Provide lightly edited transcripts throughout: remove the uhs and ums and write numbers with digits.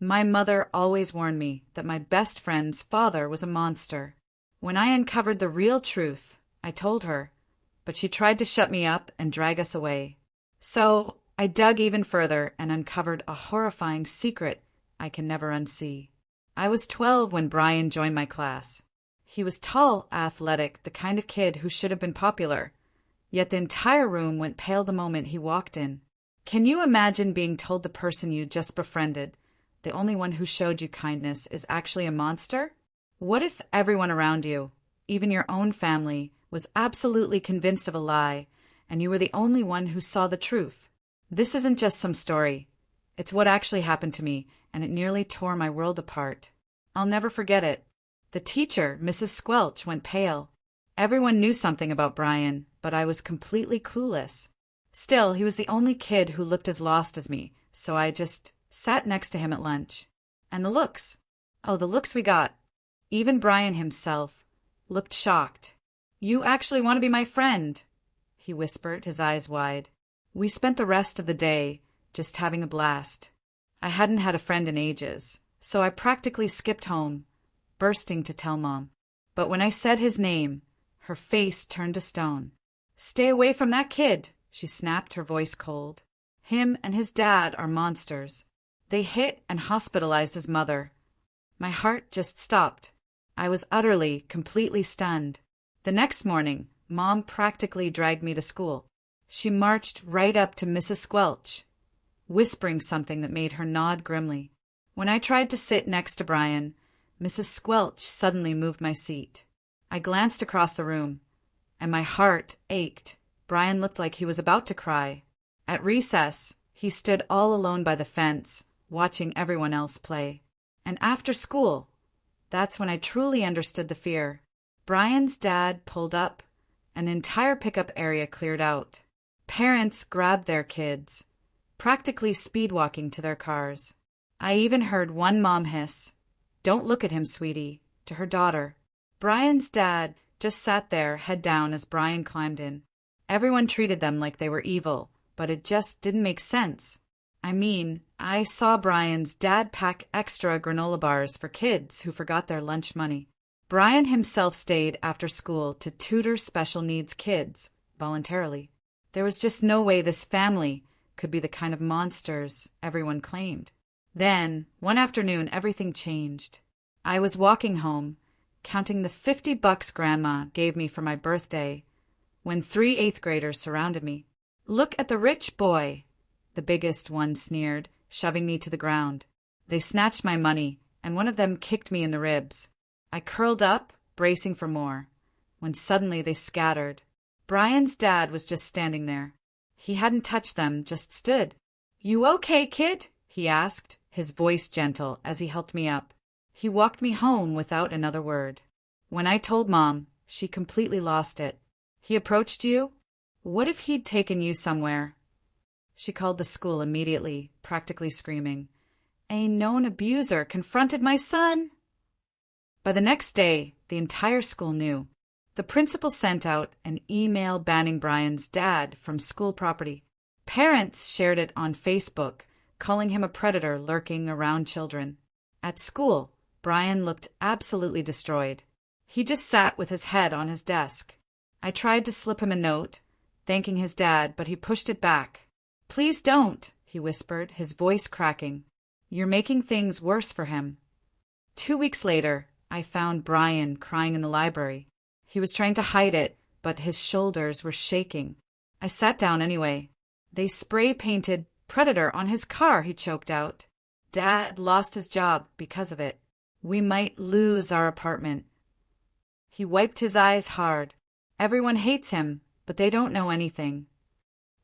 My mother always warned me that my best friend's father was a monster. When I uncovered the real truth, I told her, but she tried to shut me up and drag us away. So I dug even further and uncovered a horrifying secret I can never unsee. I was 12 when Brian joined my class. He was tall, athletic, the kind of kid who should have been popular. Yet the entire room went pale the moment he walked in. Can you imagine being told the person you just befriended, the only one who showed you kindness, is actually a monster? What if everyone around you, even your own family, was absolutely convinced of a lie, and you were the only one who saw the truth? This isn't just some story. It's what actually happened to me, and it nearly tore my world apart. I'll never forget it. The teacher, Mrs. Squelch, went pale. Everyone knew something about Brian, but I was completely clueless. Still, he was the only kid who looked as lost as me, so I just sat next to him at lunch. And the looks. Oh, the looks we got. Even Brian himself looked shocked. "You actually want to be my friend," he whispered, his eyes wide. We spent the rest of the day just having a blast. I hadn't had a friend in ages, so I practically skipped home, bursting to tell Mom. But when I said his name, her face turned to stone. "Stay away from that kid," she snapped, her voice cold. "Him and his dad are monsters. They hit and hospitalized his mother." My heart just stopped. I was utterly, completely stunned. The next morning, Mom practically dragged me to school. She marched right up to Mrs. Squelch, whispering something that made her nod grimly. When I tried to sit next to Brian, Mrs. Squelch suddenly moved my seat. I glanced across the room, and my heart ached. Brian looked like he was about to cry. At recess, he stood all alone by the fence, watching everyone else play. And after school, that's when I truly understood the fear. Brian's dad pulled up, and the entire pickup area cleared out. Parents grabbed their kids, practically speed-walking to their cars. I even heard one mom hiss, "Don't look at him, sweetie," to her daughter. Brian's dad just sat there, head down, as Brian climbed in. Everyone treated them like they were evil, but it just didn't make sense. I mean, I saw Brian's dad pack extra granola bars for kids who forgot their lunch money. Brian himself stayed after school to tutor special needs kids, voluntarily. There was just no way this family could be the kind of monsters everyone claimed. Then, one afternoon, everything changed. I was walking home, counting the $50 Grandma gave me for my birthday, when 3 eighth-graders surrounded me. "Look at the rich boy," the biggest one sneered, shoving me to the ground. They snatched my money, and one of them kicked me in the ribs. I curled up, bracing for more, when suddenly they scattered. Brian's dad was just standing there. He hadn't touched them, just stood. "You okay, kid?" he asked, his voice gentle, as he helped me up. He walked me home without another word. When I told Mom, she completely lost it. "He approached you? What if he'd taken you somewhere?" She called the school immediately, practically screaming, "A known abuser confronted my son!" By the next day, the entire school knew. The principal sent out an email banning Brian's dad from school property. Parents shared it on Facebook, calling him a predator lurking around children. At school, Brian looked absolutely destroyed. He just sat with his head on his desk. I tried to slip him a note, thanking his dad, but he pushed it back. "Please don't," he whispered, his voice cracking. "You're making things worse for him." 2 weeks later, I found Brian crying in the library. He was trying to hide it, but his shoulders were shaking. I sat down anyway. "They spray-painted Predator on his car," he choked out. "Dad lost his job because of it. We might lose our apartment." He wiped his eyes hard. "Everyone hates him, but they don't know anything."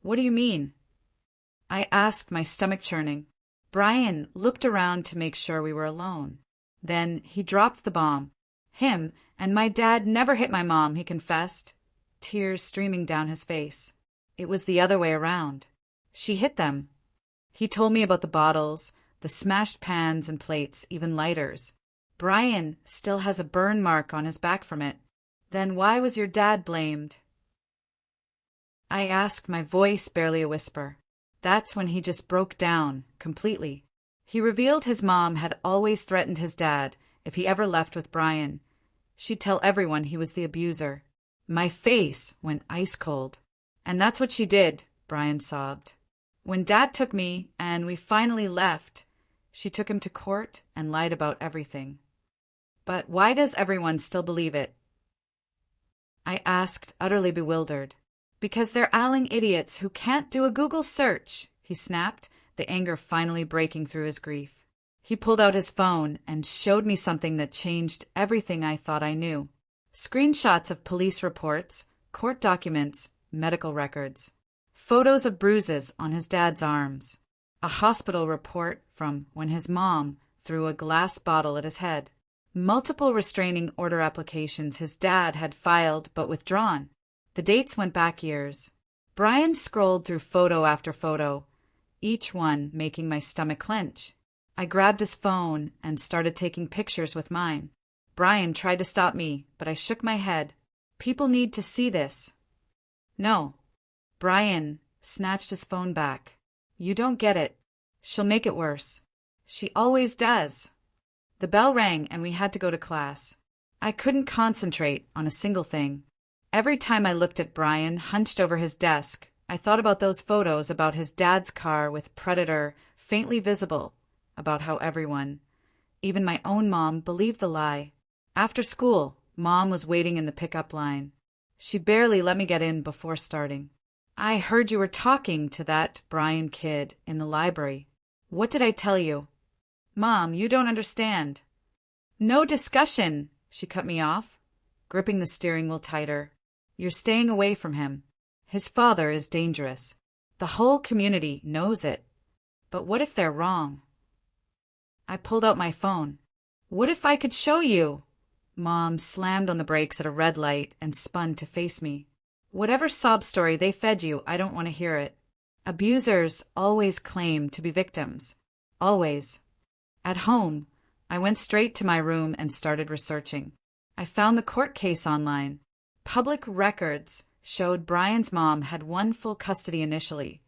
"What do you mean?" I asked, my stomach churning. Brian looked around to make sure we were alone. Then he dropped the bomb. "Him and my dad never hit my mom," he confessed, tears streaming down his face. "It was the other way around. She hit them." He told me about the bottles, the smashed pans and plates, even lighters. "Brian still has a burn mark on his back from it." "Then why was your dad blamed?" I asked, my voice barely a whisper. That's when he just broke down, completely. He revealed his mom had always threatened his dad if he ever left with Brian. She'd tell everyone he was the abuser. My face went ice cold. And that's what she did, Brian sobbed. When Dad took me and we finally left, she took him to court and lied about everything. But why does everyone still believe it? I asked, utterly bewildered. Because they're ailing idiots who can't do a Google search, he snapped, the anger finally breaking through his grief. He pulled out his phone and showed me something that changed everything I thought I knew. Screenshots of police reports, court documents, medical records. Photos of bruises on his dad's arms. A hospital report from when his mom threw a glass bottle at his head. Multiple restraining order applications his dad had filed but withdrawn. The dates went back years. Brian scrolled through photo after photo, each one making my stomach clench. I grabbed his phone and started taking pictures with mine. Brian tried to stop me, but I shook my head. People need to see this. No. Brian snatched his phone back. You don't get it. She'll make it worse. She always does. The bell rang and we had to go to class. I couldn't concentrate on a single thing. Every time I looked at Brian hunched over his desk, I thought about those photos about his dad's car with Predator faintly visible, about how everyone, even my own mom, believed the lie. After school, Mom was waiting in the pickup line. She barely let me get in before starting. I heard you were talking to that Brian kid in the library. What did I tell you? Mom, you don't understand. No discussion, she cut me off, gripping the steering wheel tighter. You're staying away from him. His father is dangerous. The whole community knows it. But what if they're wrong? I pulled out my phone. What if I could show you? Mom slammed on the brakes at a red light and spun to face me. Whatever sob story they fed you, I don't want to hear it. Abusers always claim to be victims. Always. At home, I went straight to my room and started researching. I found the court case online. Public records showed Brian's mom had one full custody initially,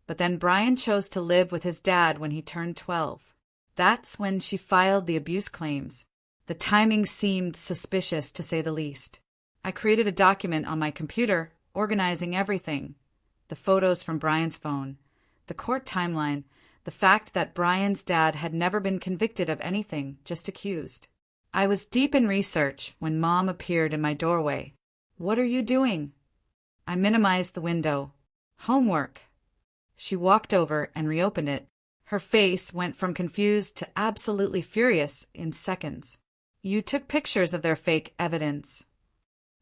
but then Brian chose to live with his dad when he turned 12. That's when she filed the abuse claims. The timing seemed suspicious, to say the least. I created a document on my computer, organizing everything. The photos from Brian's phone, the court timeline, the fact that Brian's dad had never been convicted of anything, just accused. I was deep in research when Mom appeared in my doorway. What are you doing? I minimized the window. Homework. She walked over and reopened it. Her face went from confused to absolutely furious in seconds. You took pictures of their fake evidence.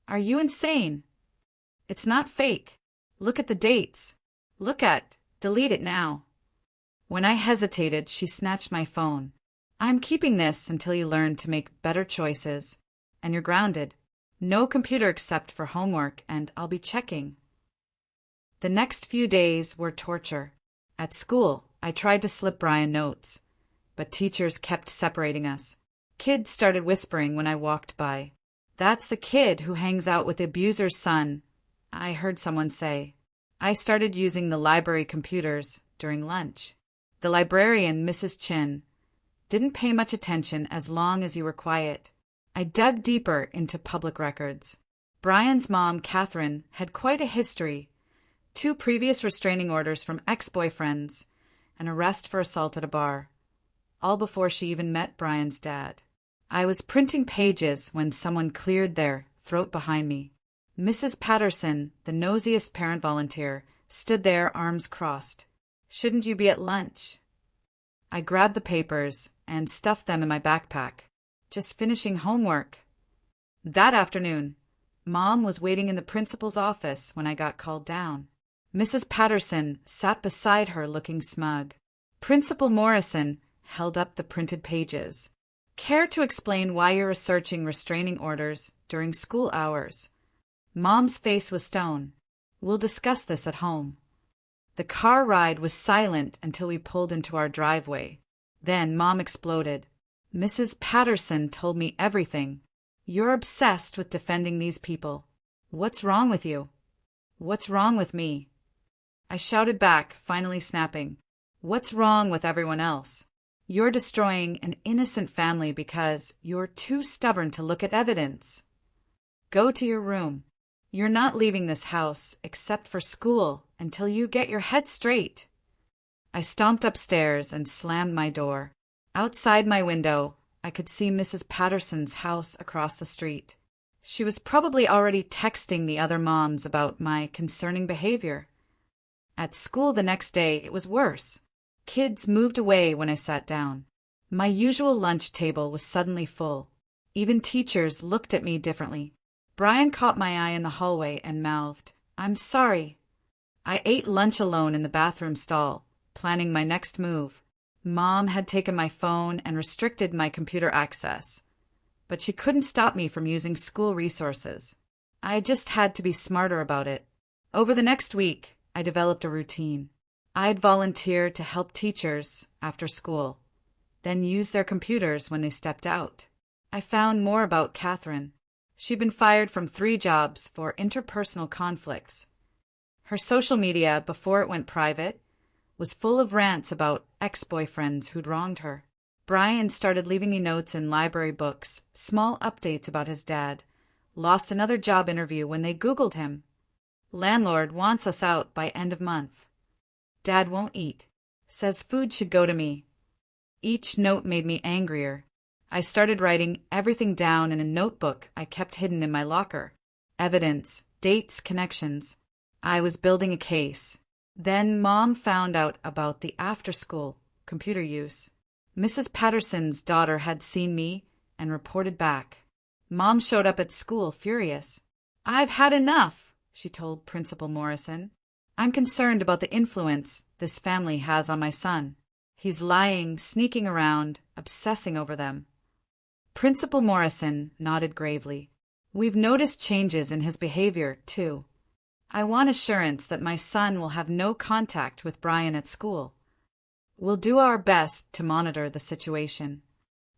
Are you insane? It's not fake. Look at the dates. Delete it now. When I hesitated, she snatched my phone. I'm keeping this until you learn to make better choices. And you're grounded. No computer except for homework, and I'll be checking. The next few days were torture. At school, I tried to slip Brian notes, but teachers kept separating us. Kids started whispering when I walked by. That's the kid who hangs out with the abuser's son, I heard someone say. I started using the library computers during lunch. The librarian, Mrs. Chin, didn't pay much attention as long as you were quiet. I dug deeper into public records. Brian's mom, Catherine, had quite a history. 2 previous restraining orders from ex-boyfriends, an arrest for assault at a bar, all before she even met Brian's dad. I was printing pages when someone cleared their throat behind me. Mrs. Patterson, the nosiest parent volunteer, stood there, arms crossed. Shouldn't you be at lunch? I grabbed the papers and stuffed them in my backpack. Just finishing homework. That afternoon, Mom was waiting in the principal's office when I got called down. Mrs. Patterson sat beside her looking smug. Principal Morrison held up the printed pages. Care to explain why you're researching restraining orders during school hours? Mom's face was stone. We'll discuss this at home. The car ride was silent until we pulled into our driveway. Then Mom exploded. Mrs. Patterson told me everything. You're obsessed with defending these people. What's wrong with you? What's wrong with me? I shouted back, finally snapping. What's wrong with everyone else? You're destroying an innocent family because you're too stubborn to look at evidence. Go to your room. You're not leaving this house except for school until you get your head straight." I stomped upstairs and slammed my door. Outside my window, I could see Mrs. Patterson's house across the street. She was probably already texting the other moms about my concerning behavior. At school the next day, it was worse. Kids moved away when I sat down. My usual lunch table was suddenly full. Even teachers looked at me differently. Brian caught my eye in the hallway and mouthed, "I'm sorry." I ate lunch alone in the bathroom stall, planning my next move. Mom had taken my phone and restricted my computer access, but she couldn't stop me from using school resources. I just had to be smarter about it. Over the next week, I developed a routine. I'd volunteer to help teachers after school, then use their computers when they stepped out. I found more about Catherine. She'd been fired from 3 jobs for interpersonal conflicts. Her social media, before it went private, was full of rants about ex-boyfriends who'd wronged her. Brian started leaving me notes in library books, small updates about his dad. Lost another job interview when they Googled him. Landlord wants us out by end of month. Dad won't eat. Says food should go to me. Each note made me angrier. I started writing everything down in a notebook I kept hidden in my locker. Evidence, dates, connections. I was building a case. Then Mom found out about the after-school computer use. Mrs. Patterson's daughter had seen me and reported back. Mom showed up at school furious. "I've had enough," she told Principal Morrison. "I'm concerned about the influence this family has on my son. He's lying, sneaking around, obsessing over them." Principal Morrison nodded gravely. "We've noticed changes in his behavior, too. I want assurance that my son will have no contact with Brian at school. We'll do our best to monitor the situation."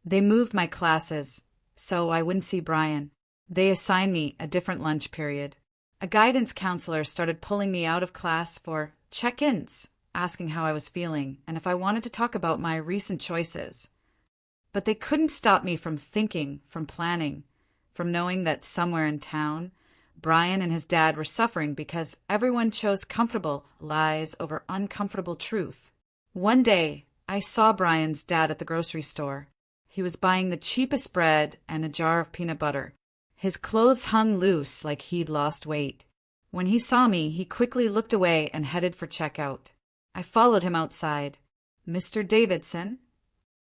They moved my classes, so I wouldn't see Brian. They assigned me a different lunch period. A guidance counselor started pulling me out of class for check-ins, asking how I was feeling and if I wanted to talk about my recent choices. But they couldn't stop me from thinking, from planning, from knowing that somewhere in town, Brian and his dad were suffering because everyone chose comfortable lies over uncomfortable truth. One day, I saw Brian's dad at the grocery store. He was buying the cheapest bread and a jar of peanut butter. His clothes hung loose like he'd lost weight. When he saw me, he quickly looked away and headed for checkout. I followed him outside. "Mr. Davidson?"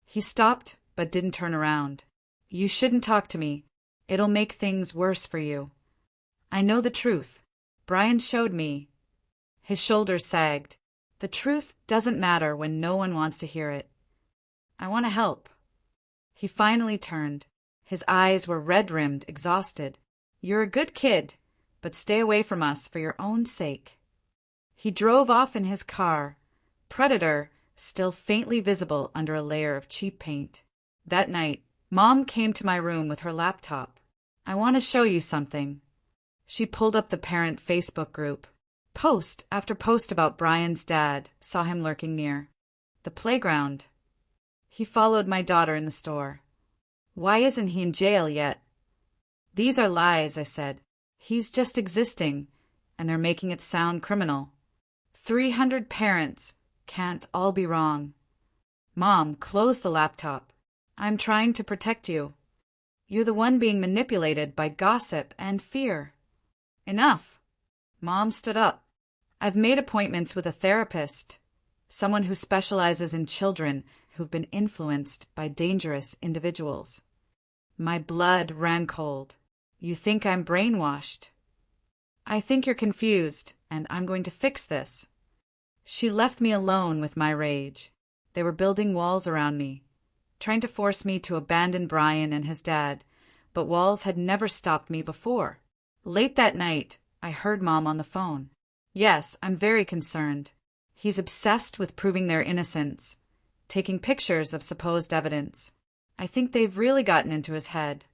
He stopped, but didn't turn around. "You shouldn't talk to me. It'll make things worse for you." "I know the truth." Brian showed me. His shoulders sagged. "The truth doesn't matter when no one wants to hear it. I want to help." He finally turned. His eyes were red-rimmed, exhausted. "You're a good kid, but stay away from us for your own sake." He drove off in his car, Predator still faintly visible under a layer of cheap paint. That night, Mom came to my room with her laptop. "I want to show you something." She pulled up the parent Facebook group. Post after post about Brian's dad saw him lurking near. The playground. He followed my daughter in the store. "Why isn't he in jail yet?" "These are lies," I said. "He's just existing, and they're making it sound criminal. 300 parents can't all be wrong." Mom closed the laptop. "I'm trying to protect you. You're the one being manipulated by gossip and fear." "Enough." Mom stood up. "I've made appointments with a therapist, someone who specializes in children who've been influenced by dangerous individuals." My blood ran cold. "You think I'm brainwashed?" "I think you're confused, and I'm going to fix this." She left me alone with my rage. They were building walls around me, trying to force me to abandon Brian and his dad, but walls had never stopped me before. Late that night, I heard Mom on the phone. "Yes, I'm very concerned. He's obsessed with proving their innocence, taking pictures of supposed evidence. I think they've really gotten into his head."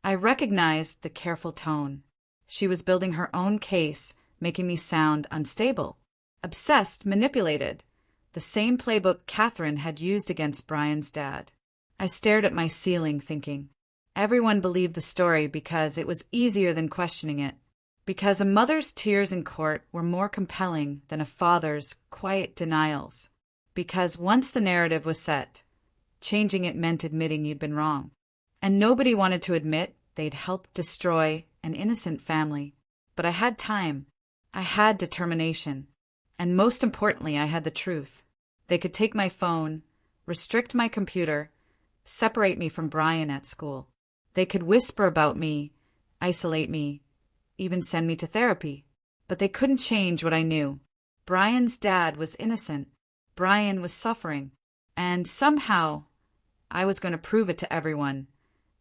I recognized the careful tone. She was building her own case, making me sound unstable. Obsessed, manipulated. the same playbook Catherine had used against Brian's dad. I stared at my ceiling thinking, everyone believed the story because it was easier than questioning it, because a mother's tears in court were more compelling than a father's quiet denials, because once the narrative was set, changing it meant admitting you'd been wrong. And nobody wanted to admit they'd helped destroy an innocent family. But I had time. I had determination. And most importantly, I had the truth. They could take my phone, restrict my computer, separate me from Brian at school. They could whisper about me, isolate me, even send me to therapy. But they couldn't change what I knew. Brian's dad was innocent. Brian was suffering. And somehow, I was going to prove it to everyone,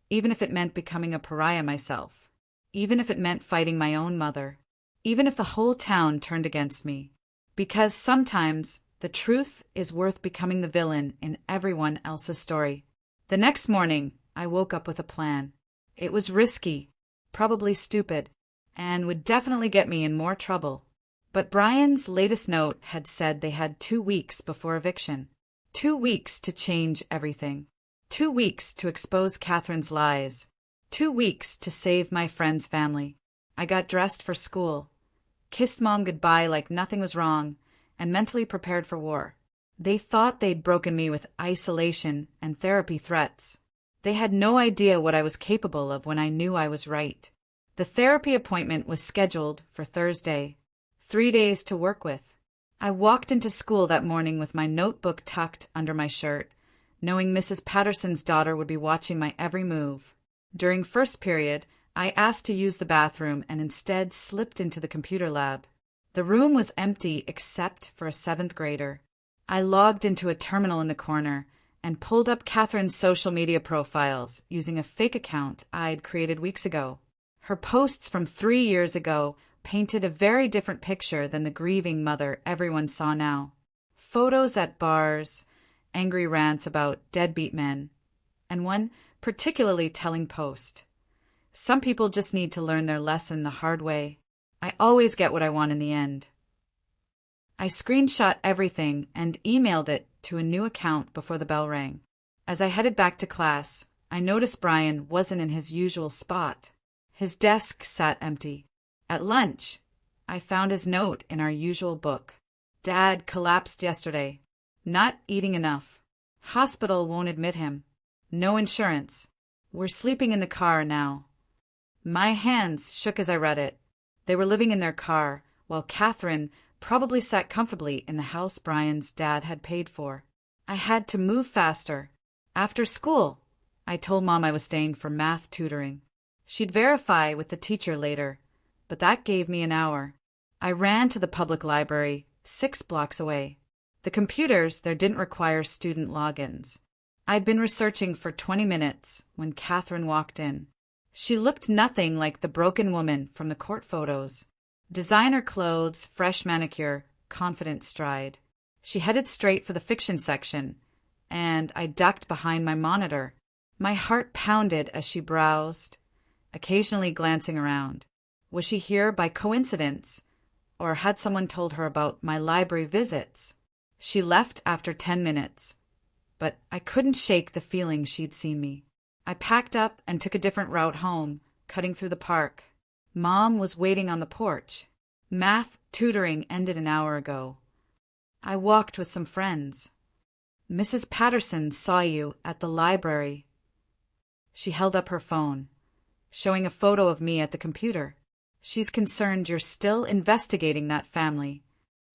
even if it meant becoming a pariah myself, even if it meant fighting my own mother, even if the whole town turned against me. Because sometimes the truth is worth becoming the villain in everyone else's story. The next morning, I woke up with a plan. It was risky, probably stupid, and would definitely get me in more trouble. But Brian's latest note had said they had 2 weeks before eviction. 2 weeks to change everything. 2 weeks to expose Catherine's lies. 2 weeks to save my friend's family. I got dressed for school, kissed Mom goodbye like nothing was wrong, and mentally prepared for war. They thought they'd broken me with isolation and therapy threats. They had no idea what I was capable of when I knew I was right. The therapy appointment was scheduled for Thursday. 3 days to work with. I walked into school that morning with my notebook tucked under my shirt, knowing Mrs. Patterson's daughter would be watching my every move. During first period, I asked to use the bathroom and instead slipped into the computer lab. The room was empty except for a 7th grader. I logged into a terminal in the corner and pulled up Catherine's social media profiles using a fake account I'd created weeks ago. Her posts from 3 years ago painted a very different picture than the grieving mother everyone saw now. Photos at bars, angry rants about deadbeat men, and one particularly telling post. Some people just need to learn their lesson the hard way. I always get what I want in the end. I screenshot everything and emailed it to a new account before the bell rang. As I headed back to class, I noticed Brian wasn't in his usual spot. His desk sat empty. At lunch, I found his note in our usual book. Dad collapsed yesterday. Not eating enough. Hospital won't admit him. No insurance. We're sleeping in the car now. My hands shook as I read it. They were living in their car, while Catherine probably sat comfortably in the house Brian's dad had paid for. I had to move faster. After school, I told Mom I was staying for math tutoring. She'd verify with the teacher later, but that gave me an hour. I ran to the public library, 6 blocks away. The computers there didn't require student logins. I'd been researching for 20 minutes when Catherine walked in. She looked nothing like the broken woman from the court photos. Designer clothes, fresh manicure, confident stride. She headed straight for the fiction section, and I ducked behind my monitor. My heart pounded as she browsed, occasionally glancing around. Was she here by coincidence, or had someone told her about my library visits? She left after 10 minutes, but I couldn't shake the feeling she'd seen me. I packed up and took a different route home, cutting through the park. Mom was waiting on the porch. Math tutoring ended an hour ago. I walked with some friends. Mrs. Patterson saw you at the library. She held up her phone, showing a photo of me at the computer. She's concerned you're still investigating that family.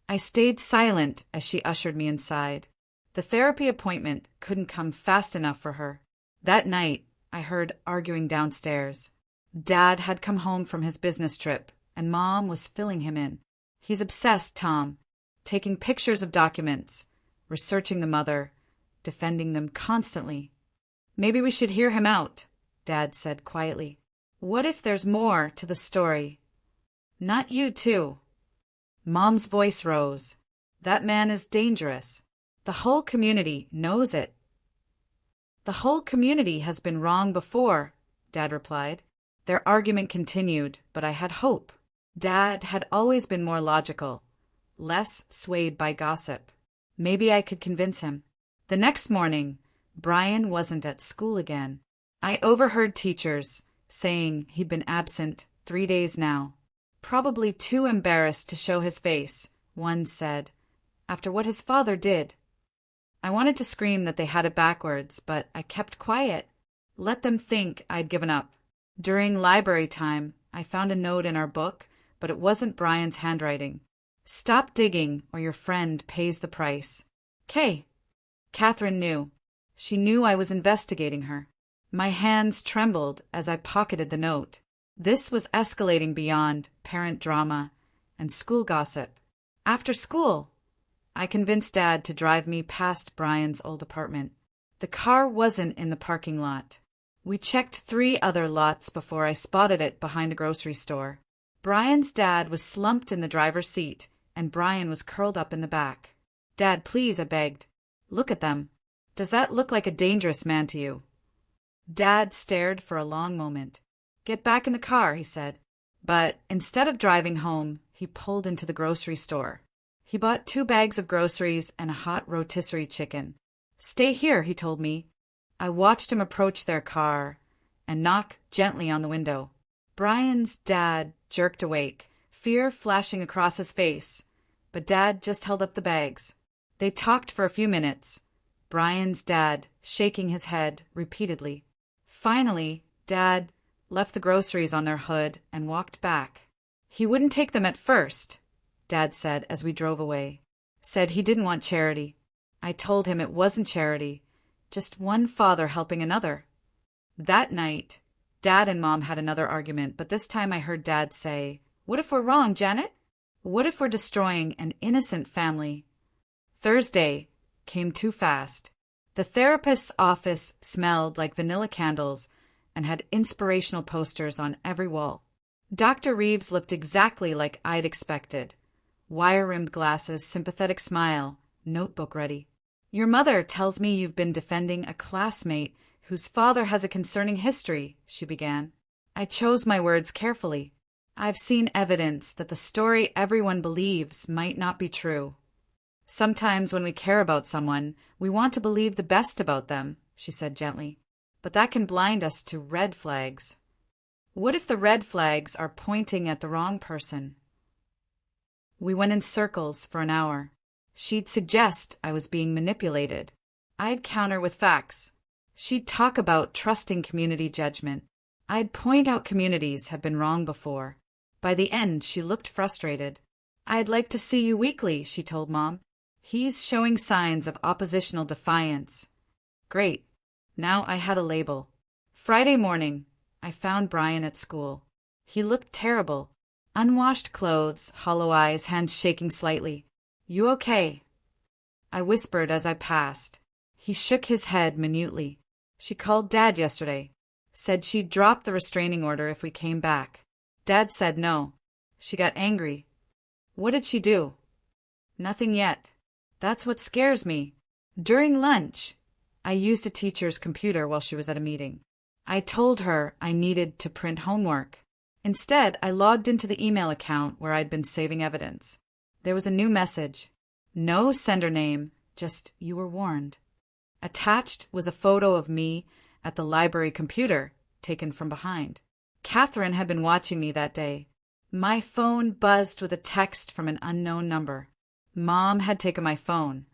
I stayed silent as she ushered me inside. The therapy appointment couldn't come fast enough for her. That night, I heard arguing downstairs. Dad had come home from his business trip, and Mom was filling him in. He's obsessed, Tom, taking pictures of documents, researching the mother, defending them constantly. Maybe we should hear him out, Dad said quietly. What if there's more to the story? Not you, too. Mom's voice rose. That man is dangerous. The whole community knows it. The whole community has been wrong before, Dad replied. Their argument continued, but I had hope. Dad had always been more logical, less swayed by gossip. Maybe I could convince him. The next morning, Brian wasn't at school again. I overheard teachers saying he'd been absent 3 days now. Probably too embarrassed to show his face, one said, after what his father did. I wanted to scream that they had it backwards, but I kept quiet. Let them think I'd given up. During library time, I found a note in our book, but it wasn't Brian's handwriting. Stop digging or your friend pays the price. Kay. Catherine knew. She knew I was investigating her. My hands trembled as I pocketed the note. This was escalating beyond parent drama and school gossip. After school, I convinced Dad to drive me past Brian's old apartment. The car wasn't in the parking lot. We checked 3 other lots before I spotted it behind a grocery store. Brian's dad was slumped in the driver's seat, and Brian was curled up in the back. Dad, please, I begged. Look at them. Does that look like a dangerous man to you? Dad stared for a long moment. Get back in the car, he said. But instead of driving home, he pulled into the grocery store. He bought 2 bags of groceries and a hot rotisserie chicken. Stay here, he told me. I watched him approach their car and knock gently on the window. Brian's dad jerked awake, fear flashing across his face, but Dad just held up the bags. They talked for a few minutes, Brian's dad shaking his head repeatedly. Finally, Dad left the groceries on their hood and walked back. He wouldn't take them at first, Dad said as we drove away. Said he didn't want charity. I told him it wasn't charity, just one father helping another. That night, Dad and Mom had another argument, but this time I heard Dad say, "What if we're wrong, Janet? What if we're destroying an innocent family?" Thursday came too fast. The therapist's office smelled like vanilla candles and had inspirational posters on every wall. Dr. Reeves looked exactly like I'd expected. Wire-rimmed glasses, sympathetic smile, notebook ready. "Your mother tells me you've been defending a classmate whose father has a concerning history," she began. I chose my words carefully. "I've seen evidence that the story everyone believes might not be true. Sometimes when we care about someone, we want to believe the best about them," she said gently. "But that can blind us to red flags. What if the red flags are pointing at the wrong person?" We went in circles for an hour. She'd suggest I was being manipulated. I'd counter with facts. She'd talk about trusting community judgment. I'd point out communities have been wrong before. By the end, she looked frustrated. "I'd like to see you weekly," she told Mom. "He's showing signs of oppositional defiance." Great. Now I had a label. Friday morning, I found Brian at school. He looked terrible. Unwashed clothes, hollow eyes, hands shaking slightly. "You okay?" I whispered as I passed. He shook his head minutely. "She called Dad yesterday. Said she'd drop the restraining order if we came back. Dad said no. She got angry." "What did she do?" "Nothing yet. That's what scares me." During lunch, I used a teacher's computer while she was at a meeting. I told her I needed to print homework. Instead, I logged into the email account where I'd been saving evidence. There was a new message. No sender name, just "You were warned." Attached was a photo of me at the library computer, taken from behind. Catherine had been watching me that day. My phone buzzed with a text from an unknown number. Mom had taken my phone,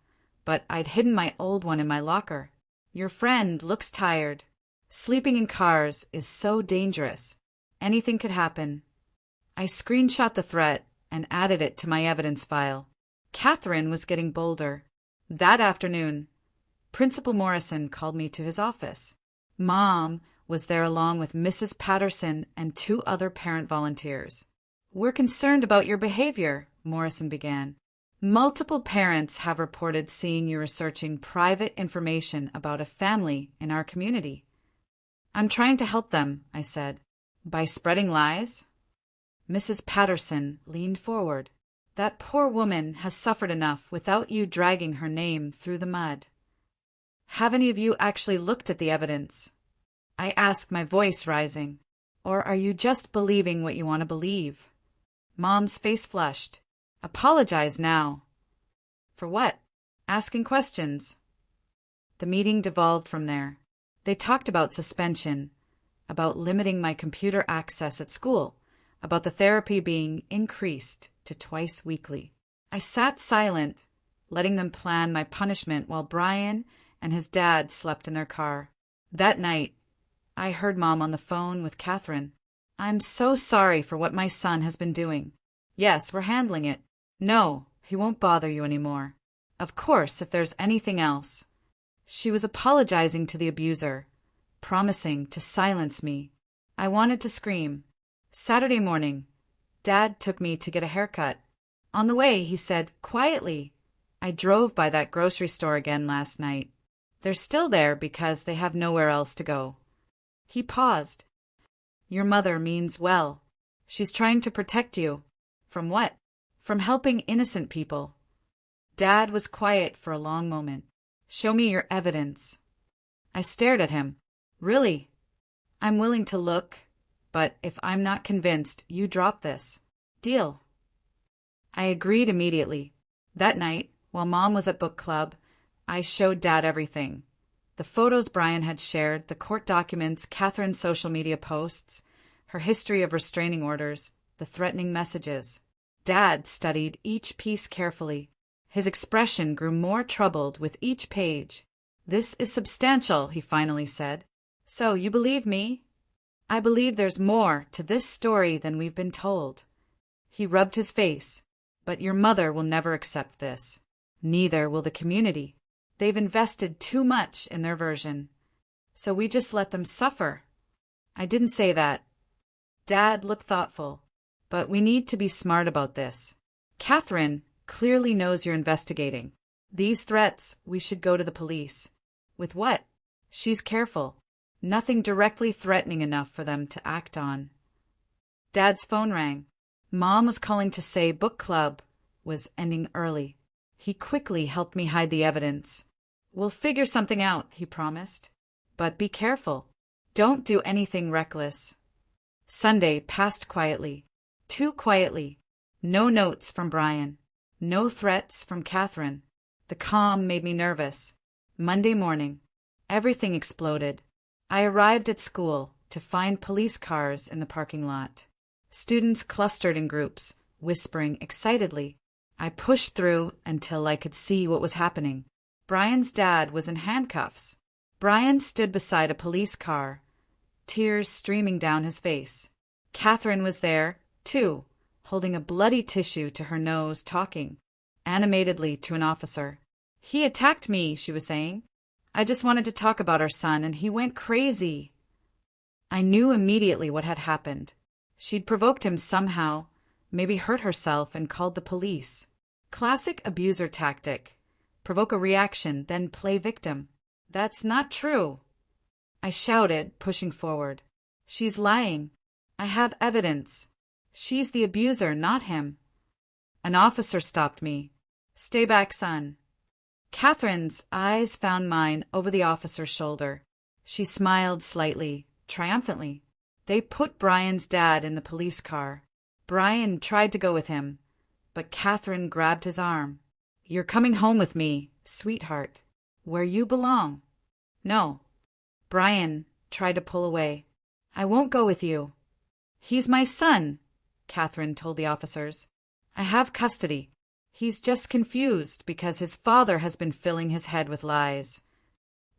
but I'd hidden my old one in my locker. "Your friend looks tired. Sleeping in cars is so dangerous. Anything could happen." I screenshot the threat and added it to my evidence file. Catherine was getting bolder. That afternoon, Principal Morrison called me to his office. Mom was there along with Mrs. Patterson and 2 other parent volunteers. "We're concerned about your behavior," Morrison began. "Multiple parents have reported seeing you researching private information about a family in our community." "I'm trying to help them," I said. "By spreading lies?" Mrs. Patterson leaned forward. "That poor woman has suffered enough without you dragging her name through the mud." "Have any of you actually looked at the evidence?" I asked, my voice rising. "Or are you just believing what you want to believe?" Mom's face flushed. "Apologize now." "For what?" asking questions. The meeting devolved from there. They talked about suspension, about limiting my computer access at school, about the therapy being increased to twice weekly. I sat silent, letting them plan my punishment while Brian and his dad slept in their car. That night, I heard Mom on the phone with Catherine. "I'm so sorry for what my son has been doing. Yes, we're handling it. No, he won't bother you anymore. Of course, if there's anything else." She was apologizing to the abuser, promising to silence me. I wanted to scream. Saturday morning, Dad took me to get a haircut. On the way, he said, quietly, "I drove by that grocery store again last night. They're still there because they have nowhere else to go." He paused. "Your mother means well. She's trying to protect you." "From what?" "From helping innocent people." Dad was quiet for a long moment. "Show me your evidence." I stared at him. "Really? I'm willing to look, but if I'm not convinced, you drop this. Deal?" I agreed immediately. That night, while Mom was at book club, I showed Dad everything. The photos Brian had shared, the court documents, Catherine's social media posts, her history of restraining orders, the threatening messages. Dad studied each piece carefully. His expression grew more troubled with each page. "This is substantial," he finally said. "So you believe me?" "I believe there's more to this story than we've been told." He rubbed his face. "But your mother will never accept this. Neither will the community. They've invested too much in their version. So we just let them suffer." "I didn't say that." Dad looked thoughtful. "But we need to be smart about this. Catherine clearly knows you're investigating. These threats, we should go to the police." "With what?" "She's careful. Nothing directly threatening enough for them to act on." Dad's phone rang. Mom was calling to say book club was ending early. He quickly helped me hide the evidence. "We'll figure something out," he promised. "But be careful. Don't do anything reckless." Sunday passed quietly. Too quietly. No notes from Brian. No threats from Catherine. The calm made me nervous. Monday morning. Everything exploded. I arrived at school to find police cars in the parking lot. Students clustered in groups, whispering excitedly. I pushed through until I could see what was happening. Brian's dad was in handcuffs. Brian stood beside a police car, tears streaming down his face. Catherine was there, too, holding a bloody tissue to her nose, talking animatedly to an officer. "He attacked me," she was saying. "I just wanted to talk about our son, and he went crazy." I knew immediately what had happened. She'd provoked him somehow, maybe hurt herself and called the police. Classic abuser tactic. Provoke a reaction, then play victim. "That's not true," I shouted, pushing forward. "She's lying. I have evidence. She's the abuser, not him." An officer stopped me. "Stay back, son." Catherine's eyes found mine over the officer's shoulder. She smiled slightly, triumphantly. They put Brian's dad in the police car. Brian tried to go with him, but Catherine grabbed his arm. "You're coming home with me, sweetheart. Where you belong." "No." Brian tried to pull away. "I won't go with you." "He's my son," Catherine told the officers. "I have custody. He's just confused because his father has been filling his head with lies."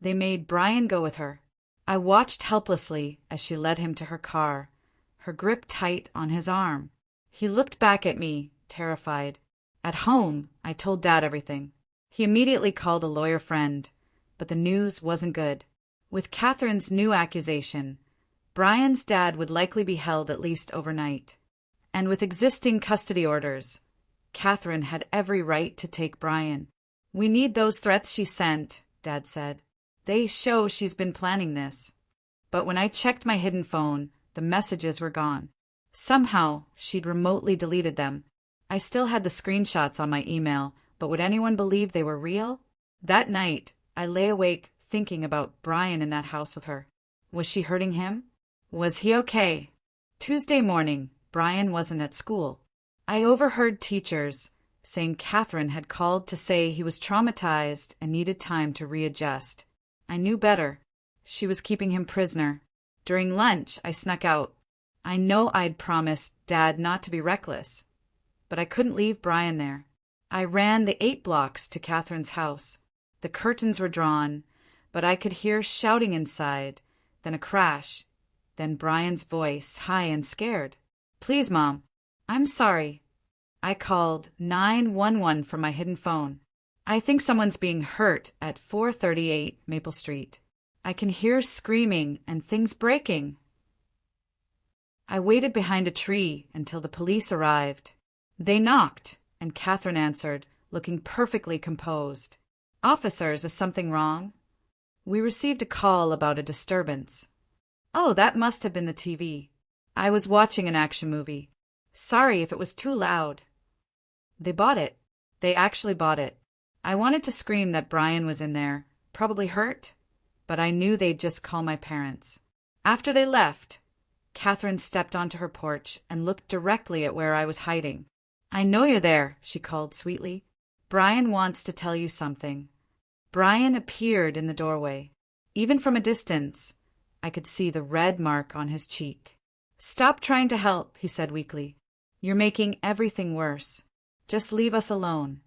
They made Brian go with her. I watched helplessly as she led him to her car, her grip tight on his arm. He looked back at me, terrified. At home, I told Dad everything. He immediately called a lawyer friend, but the news wasn't good. With Catherine's new accusation, Brian's dad would likely be held at least overnight. And with existing custody orders, Catherine had every right to take Brian. "We need those threats she sent," Dad said. "They show she's been planning this." But when I checked my hidden phone, the messages were gone. Somehow, she'd remotely deleted them. I still had the screenshots on my email, but would anyone believe they were real? That night, I lay awake thinking about Brian in that house with her. Was she hurting him? Was he okay? Tuesday morning, Brian wasn't at school. I overheard teachers, saying Catherine had called to say he was traumatized and needed time to readjust. I knew better. She was keeping him prisoner. During lunch, I snuck out. I know I'd promised Dad not to be reckless, but I couldn't leave Brian there. I ran the 8 blocks to Catherine's house. The curtains were drawn, but I could hear shouting inside, then a crash, then Brian's voice, high and scared. "Please, Mom. I'm sorry." I called 911 from my hidden phone. "I think someone's being hurt at 438 Maple Street. I can hear screaming and things breaking." I waited behind a tree until the police arrived. They knocked, and Catherine answered, looking perfectly composed. "Officers, is something wrong?" "We received a call about a disturbance." "Oh, that must have been the TV. I was watching an action movie. Sorry if it was too loud." They bought it. They actually bought it. I wanted to scream that Brian was in there, probably hurt, but I knew they'd just call my parents. After they left, Catherine stepped onto her porch and looked directly at where I was hiding. "I know you're there," she called sweetly. "Brian wants to tell you something." Brian appeared in the doorway. Even from a distance, I could see the red mark on his cheek. "Stop trying to help," he said weakly. "You're making everything worse. Just leave us alone."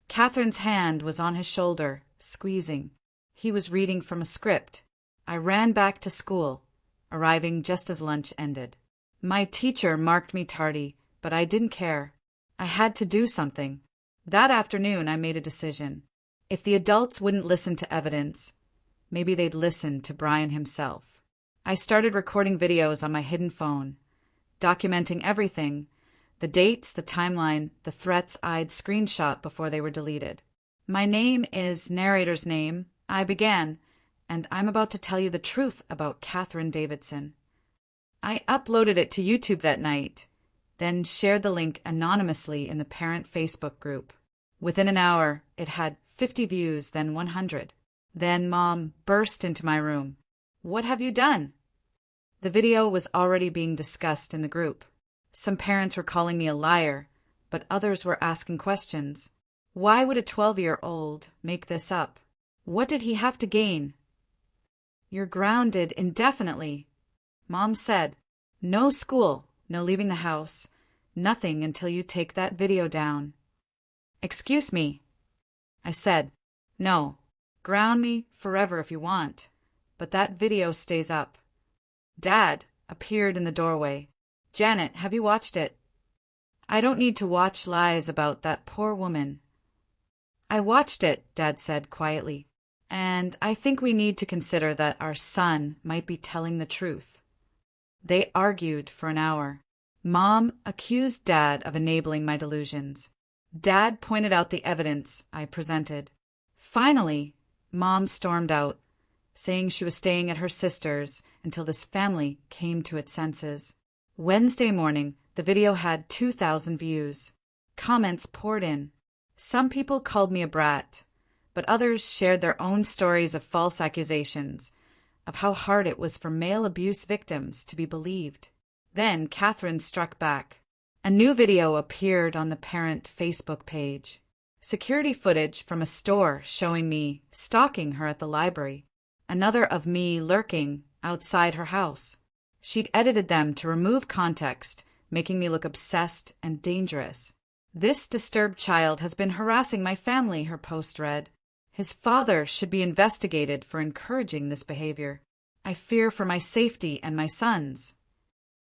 Catherine's hand was on his shoulder, squeezing. He was reading from a script. I ran back to school, arriving just as lunch ended. My teacher marked me tardy, but I didn't care. I had to do something. That afternoon, I made a decision. If the adults wouldn't listen to evidence, maybe they'd listen to Brian himself. I started recording videos on my hidden phone, documenting everything, the dates, the timeline, the threats I'd screenshot before they were deleted. "My name is narrator's name," I began, "and I'm about to tell you the truth about Catherine Davidson." I uploaded it to YouTube that night, then shared the link anonymously in the parent Facebook group. Within an hour, it had 50 views, then 100. Then Mom burst into my room. "What have you done?" The video was already being discussed in the group. Some parents were calling me a liar, but others were asking questions. Why would a 12-year-old make this up? What did he have to gain? "You're grounded indefinitely," Mom said. "No school, no leaving the house, nothing until you take that video down." "Excuse me," I said. "No, ground me forever if you want, but that video stays up." Dad appeared in the doorway. "Janet, have you watched it?" "I don't need to watch lies about that poor woman." "I watched it," Dad said quietly, "and I think we need to consider that our son might be telling the truth." They argued for an hour. Mom accused Dad of enabling my delusions. Dad pointed out the evidence I presented. Finally, Mom stormed out, saying she was staying at her sister's until this family came to its senses. Wednesday morning, the video had 2,000 views. Comments poured in. Some people called me a brat, but others shared their own stories of false accusations, of how hard it was for male abuse victims to be believed. Then Catherine struck back. A new video appeared on the parent Facebook page. Security footage from a store showing me stalking her at the library. Another of me lurking outside her house. She'd edited them to remove context, making me look obsessed and dangerous. "This disturbed child has been harassing my family," her post read. "His father should be investigated for encouraging this behavior. I fear for my safety and my son's."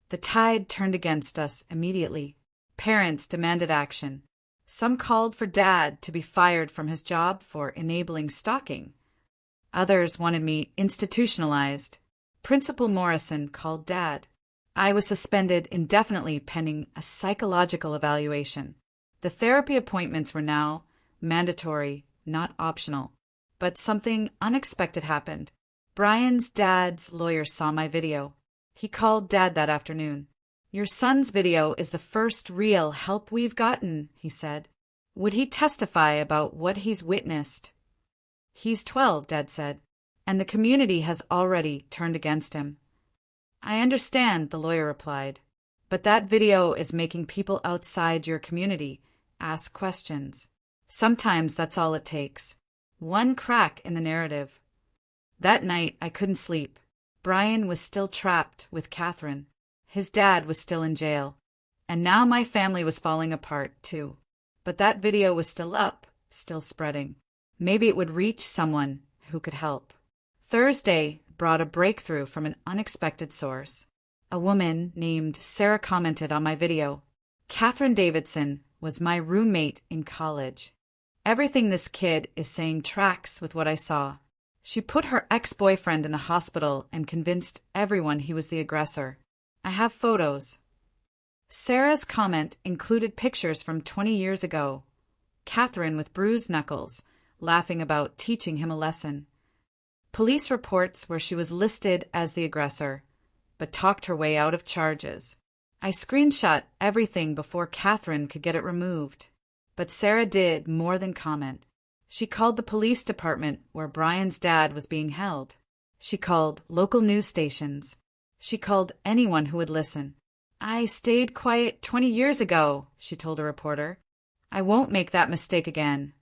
The tide turned against us immediately. Parents demanded action. Some called for Dad to be fired from his job for enabling stalking. Others wanted me institutionalized. Principal Morrison called Dad. I was suspended indefinitely pending a psychological evaluation. The therapy appointments were now mandatory, not optional. But something unexpected happened. Brian's dad's lawyer saw my video. He called Dad that afternoon. "Your son's video is the first real help we've gotten," he said. "Would he testify about what he's witnessed?" "He's 12, Dad said, and the community has already turned against him." "I understand," the lawyer replied, "but that video is making people outside your community ask questions. Sometimes that's all it takes. One crack in the narrative. That night, I couldn't sleep. Brian was still trapped with Catherine. His dad was still in jail. And now my family was falling apart, too. But that video was still up, still spreading. Maybe it would reach someone who could help. Thursday brought a breakthrough from an unexpected source. A woman named Sarah commented on my video. Catherine Davidson was my roommate in college. Everything this kid is saying tracks with what I saw. She put her ex-boyfriend in the hospital and convinced everyone he was the aggressor. I have photos. Sarah's comment included pictures from 20 years ago. Catherine with bruised knuckles, laughing about teaching him a lesson. Police reports where she was listed as the aggressor, but talked her way out of charges. I screenshot everything before Catherine could get it removed. But Sarah did more than comment. She called the police department where Brian's dad was being held. She called local news stations. She called anyone who would listen. I stayed quiet 20 years ago, she told a reporter. I won't make that mistake again.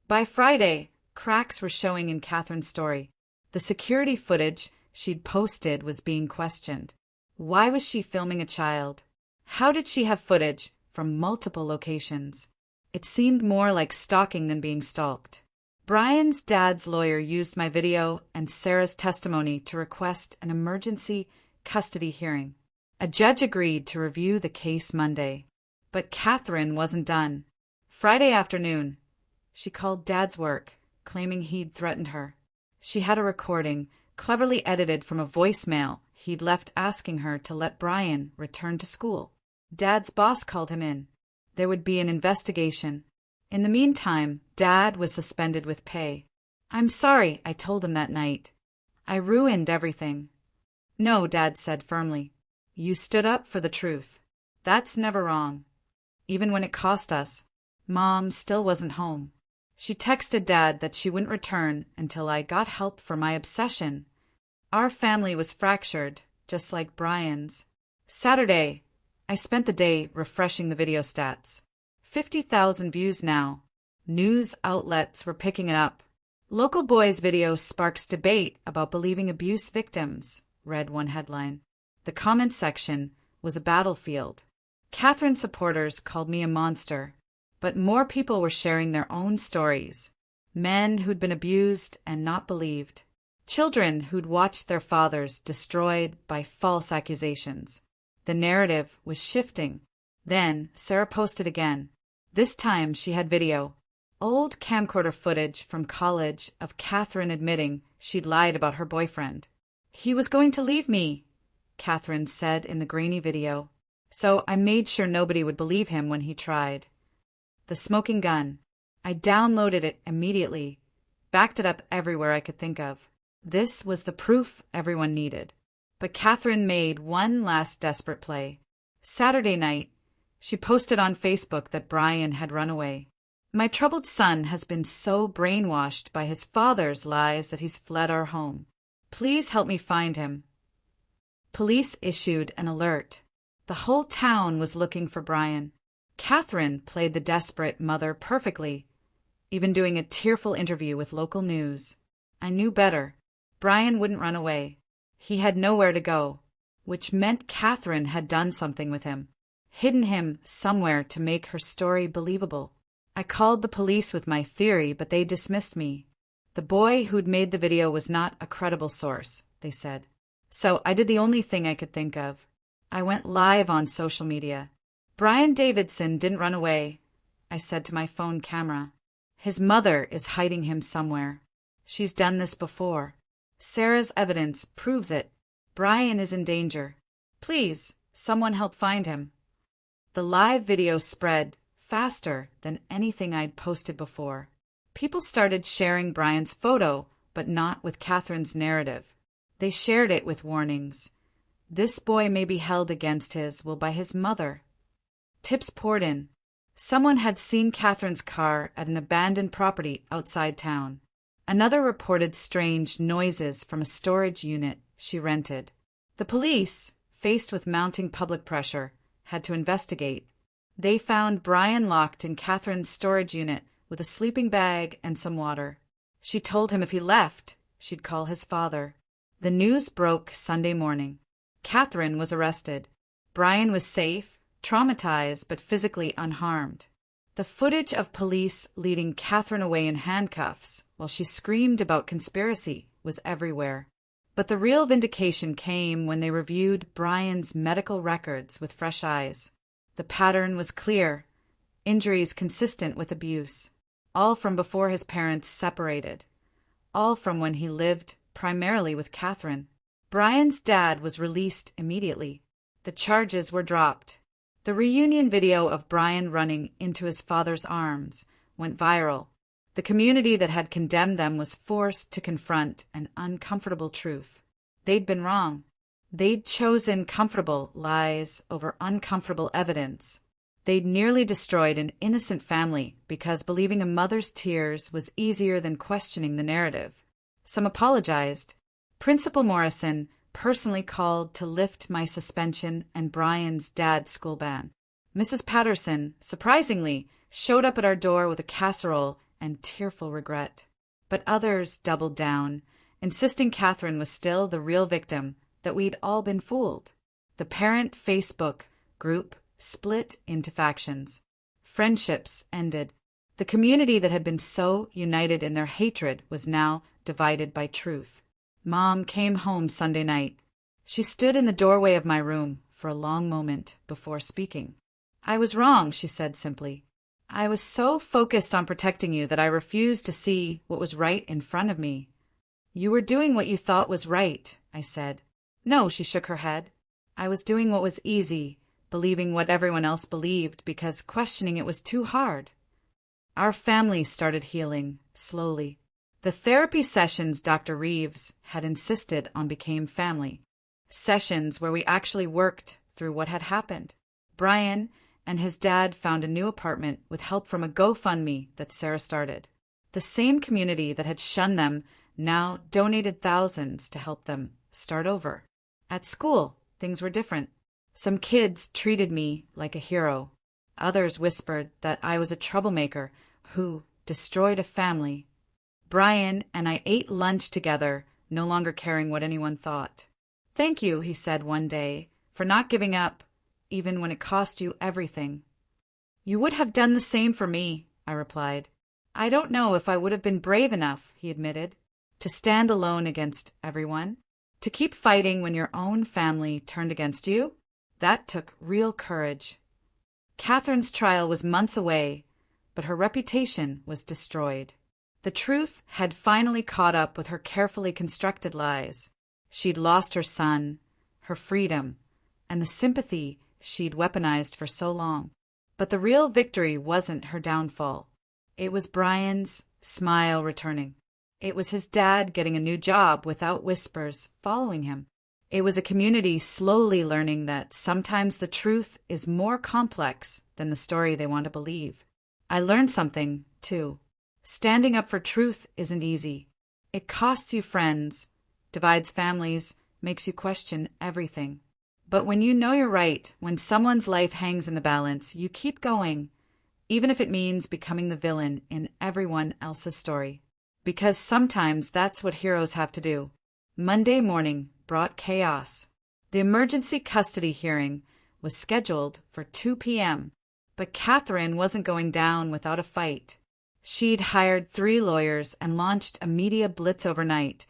By Friday, cracks were showing in Catherine's story. The security footage she'd posted was being questioned. Why was she filming a child? How did she have footage from multiple locations? It seemed more like stalking than being stalked. Brian's dad's lawyer used my video and Sarah's testimony to request an emergency custody hearing. A judge agreed to review the case Monday. But Catherine wasn't done. Friday afternoon, she called Dad's work, claiming he'd threatened her. She had a recording, cleverly edited from a voicemail he'd left asking her to let Brian return to school. Dad's boss called him in. There would be an investigation. In the meantime, Dad was suspended with pay. I'm sorry, I told him that night. I ruined everything. No, Dad said firmly. You stood up for the truth. That's never wrong. Even when it cost us. Mom still wasn't home. She texted Dad that she wouldn't return until I got help for my obsession. Our family was fractured, just like Brian's. Saturday, I spent the day refreshing the video stats. 50,000 views now. News outlets were picking it up. Local boy's video sparks debate about believing abuse victims, read one headline. The comment section was a battlefield. Catherine supporters called me a monster, but more people were sharing their own stories. Men who'd been abused and not believed. Children who'd watched their fathers destroyed by false accusations. The narrative was shifting. Then Sarah posted again. This time she had video. Old camcorder footage from college of Catherine admitting she'd lied about her boyfriend. He was going to leave me, Catherine said in the grainy video. So I made sure nobody would believe him when he tried. The smoking gun. I downloaded it immediately, backed it up everywhere I could think of. This was the proof everyone needed. But Catherine made one last desperate play. Saturday night, she posted on Facebook that Brian had run away. My troubled son has been so brainwashed by his father's lies that he's fled our home. Please help me find him. Police issued an alert. The whole town was looking for Brian. Catherine played the desperate mother perfectly, even doing a tearful interview with local news. I knew better. Brian wouldn't run away. He had nowhere to go, which meant Catherine had done something with him, hidden him somewhere to make her story believable. I called the police with my theory, but they dismissed me. The boy who'd made the video was not a credible source, they said. So I did the only thing I could think of. I went live on social media. Brian Davidson didn't run away, I said to my phone camera. His mother is hiding him somewhere. She's done this before. Sarah's evidence proves it. Brian is in danger. Please, someone help find him. The live video spread faster than anything I'd posted before. People started sharing Brian's photo, but not with Catherine's narrative. They shared it with warnings. This boy may be held against his will by his mother. Tips poured in. Someone had seen Catherine's car at an abandoned property outside town. Another reported strange noises from a storage unit she rented. The police, faced with mounting public pressure, had to investigate. They found Brian locked in Catherine's storage unit with a sleeping bag and some water. She told him if he left, she'd call his father. The news broke Sunday morning. Catherine was arrested. Brian was safe, traumatized, but physically unharmed. The footage of police leading Catherine away in handcuffs while she screamed about conspiracy was everywhere. But the real vindication came when they reviewed Brian's medical records with fresh eyes. The pattern was clear: injuries consistent with abuse, all from before his parents separated, all from when he lived primarily with Catherine. Brian's dad was released immediately. The charges were dropped. The reunion video of Brian running into his father's arms went viral. The community that had condemned them was forced to confront an uncomfortable truth. They'd been wrong. They'd chosen comfortable lies over uncomfortable evidence. They'd nearly destroyed an innocent family because believing a mother's tears was easier than questioning the narrative. Some apologized. Principal Morrison personally called to lift my suspension and Brian's dad's school ban. Mrs. Patterson, surprisingly, showed up at our door with a casserole and tearful regret. But others doubled down, insisting Catherine was still the real victim, that we'd all been fooled. The parent Facebook group split into factions. Friendships ended. The community that had been so united in their hatred was now divided by truth. Mom came home Sunday night. She stood in the doorway of my room for a long moment before speaking. "I was wrong," she said simply. "I was so focused on protecting you that I refused to see what was right in front of me." "You were doing what you thought was right," I said. "No," she shook her head. "I was doing what was easy, believing what everyone else believed because questioning it was too hard." Our family started healing, slowly. The therapy sessions Dr. Reeves had insisted on became family. Sessions where we actually worked through what had happened. Brian and his dad found a new apartment with help from a GoFundMe that Sarah started. The same community that had shunned them now donated thousands to help them start over. At school, things were different. Some kids treated me like a hero. Others whispered that I was a troublemaker who destroyed a family. Brian and I ate lunch together, no longer caring what anyone thought. "Thank you," he said one day, "for not giving up, even when it cost you everything." "You would have done the same for me," I replied. "I don't know if I would have been brave enough," he admitted, "to stand alone against everyone. To keep fighting when your own family turned against you? That took real courage." Catherine's trial was months away, but her reputation was destroyed. The truth had finally caught up with her carefully constructed lies. She'd lost her son, her freedom, and the sympathy she'd weaponized for so long. But the real victory wasn't her downfall. It was Brian's smile returning. It was his dad getting a new job without whispers following him. It was a community slowly learning that sometimes the truth is more complex than the story they want to believe. I learned something, too. Standing up for truth isn't easy. It costs you friends, divides families, makes you question everything. But when you know you're right, when someone's life hangs in the balance, you keep going, even if it means becoming the villain in everyone else's story. Because sometimes that's what heroes have to do. Monday morning brought chaos. The emergency custody hearing was scheduled for 2 p.m., but Catherine wasn't going down without a fight. She'd hired 3 lawyers and launched a media blitz overnight,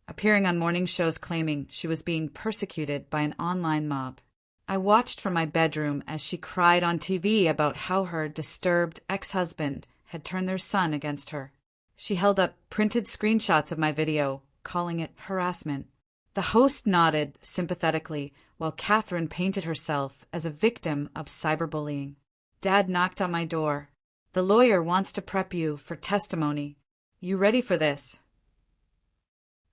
appearing on morning shows claiming she was being persecuted by an online mob. I watched from my bedroom as she cried on TV about how her disturbed ex-husband had turned their son against her. She held up printed screenshots of my video, calling it harassment. The host nodded sympathetically while Catherine painted herself as a victim of cyberbullying. Dad knocked on my door. "The lawyer wants to prep you for testimony. You ready for this?"